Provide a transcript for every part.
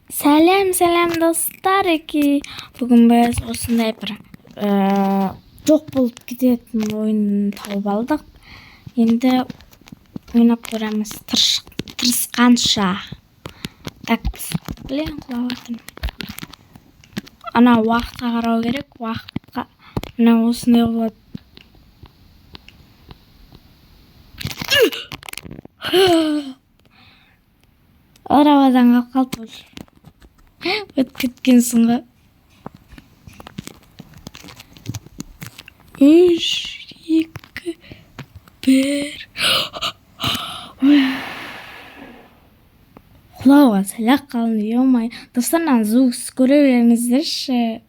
Сәлем достар, бүгін біз осындай бір жоқ болып кететін ойын тауып алдық. Енді ойнап көреміз тырысқанша. Блин, құлап. Ана уақытқа қарау керек, уақытқа. Мына осындай болады. Арабадан қалып қалды. Өтіп кеткен соңғы. 3, 2, 1. Құлауға сәлақ қалды, емай. Достарынан звук көре беріңіздерші.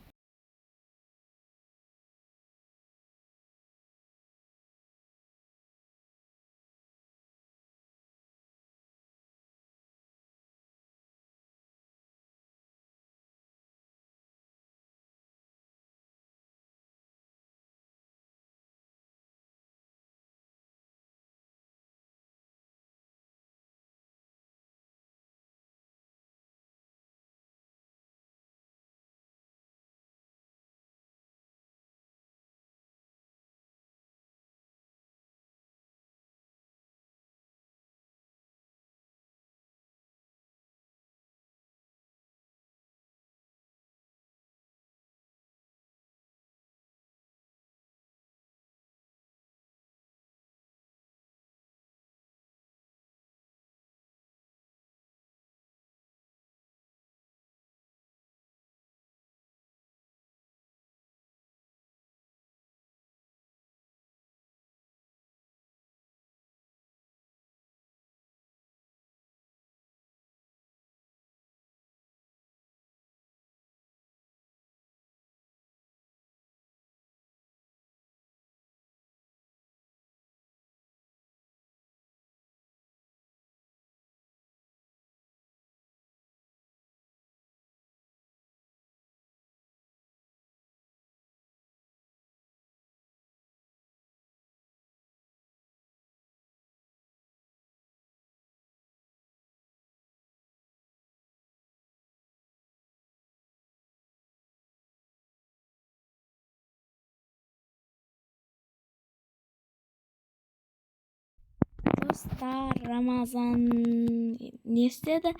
Достар, Рамазан не істеді?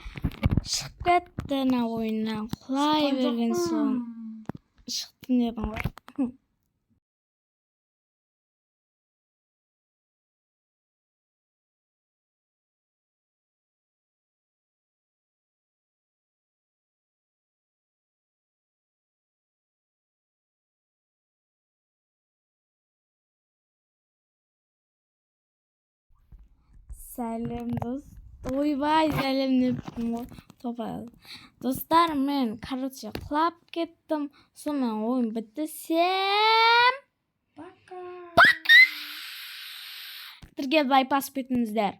Шығып кетті ойыннан, құлай берген соң. Шықтым дедім ғой. Сәлем дос. Ойбай, сәлем деппін ғой. Топай. Достар, мен, құлап кеттім. Сонымен ойын бітті. Пока. Бірге байпас кетіңіздер.